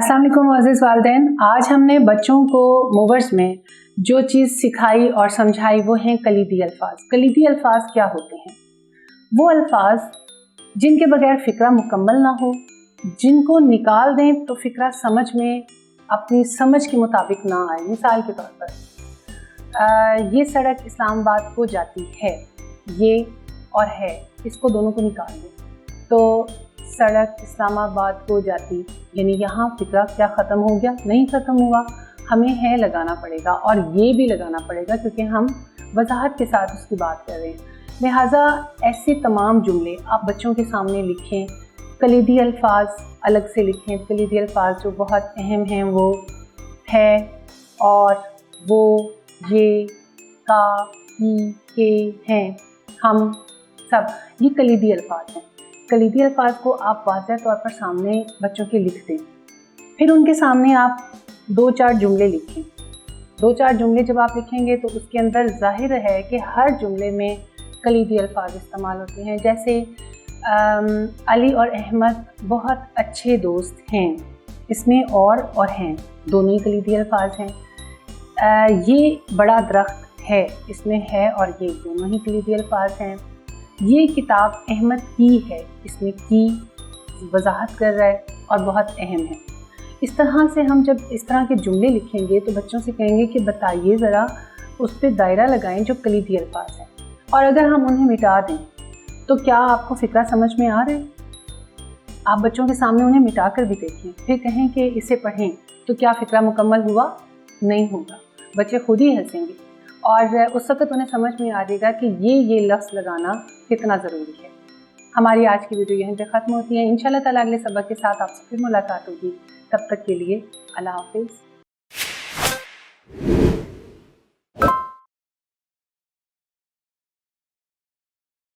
अस्सलाम वालेकुम अज़ीज़ वालिदैन। आज हमने बच्चों को मूवर्स में जो चीज़ सिखाई और समझाई वो हैं कलीदी अल्फाज। कलीदी अल्फाज क्या होते हैं? वो अल्फाज जिनके बगैर फ़िक्रा मुकम्मल ना हो, जिनको निकाल दें तो फ़िक्रा समझ में अपनी समझ के मुताबिक ना आए। मिसाल के तौर पर ये सड़क इस्लामाबाद को जाती है, ये और है, इसको दोनों को निकाल दें तो सड़क इस्लामाबाद को जाती, यानी यहाँ फ़िक्रा क्या ख़त्म हो गया? नहीं ख़त्म हुआ। हमें है लगाना पड़ेगा और ये भी लगाना पड़ेगा क्योंकि हम वजाहत के साथ उसकी बात कर रहे हैं। लिहाजा ऐसे तमाम जुमले आप बच्चों के सामने लिखें। कलीदी अल्फाज अलग से लिखें। कलीदी अल्फाज जो बहुत अहम हैं वो है और, वो, ये, का, ही, के, हैं, हम, सब, ये कलीदी अल्फाज हैं। कलीदी अल्फाज को आप वाज़ेह तौर पर सामने बच्चों के लिख दें। फिर उनके सामने आप 2-4 जुमले लिखें। 2-4 जुमले जब आप लिखेंगे तो उसके अंदर ज़ाहिर है कि हर जुमले में कलीदी अल्फाज इस्तेमाल होते हैं। जैसे अली और अहमद बहुत अच्छे दोस्त हैं, इसमें और हैं, दोनों ही कलीदी अल्फाज हैं। ये बड़ा दरख्त है, इसमें है और ये दोनों ही कलीदी अल्फाज हैं। ये किताब अहमद की है, इसमें की वजाहत कर रहा है और बहुत अहम है। इस तरह से हम जब इस तरह के जुमले लिखेंगे तो बच्चों से कहेंगे कि बताइए ज़रा, उस पर दायरा लगाएं जो कलीदी अल्फाज हैं, और अगर हम उन्हें मिटा दें तो क्या आपको फ़िक्रा समझ में आ रहा है? आप बच्चों के सामने उन्हें मिटा कर भी देखें, फिर कहें कि इसे पढ़ें, तो क्या फ़िक्रा मुकम्मल हुआ? नहीं होगा। बच्चे खुद ही हंसेंगे और उस वक़्त उन्हें समझ में आ जाएगा कि ये लफ्ज़ लगाना कितना ज़रूरी है। हमारी आज की वीडियो यहीं पे ख़त्म होती है। इंशाअल्लाह ताला अगले सबक के साथ आपसे फिर मुलाकात होगी। तब तक के लिए अल्लाह हाफ़िज़।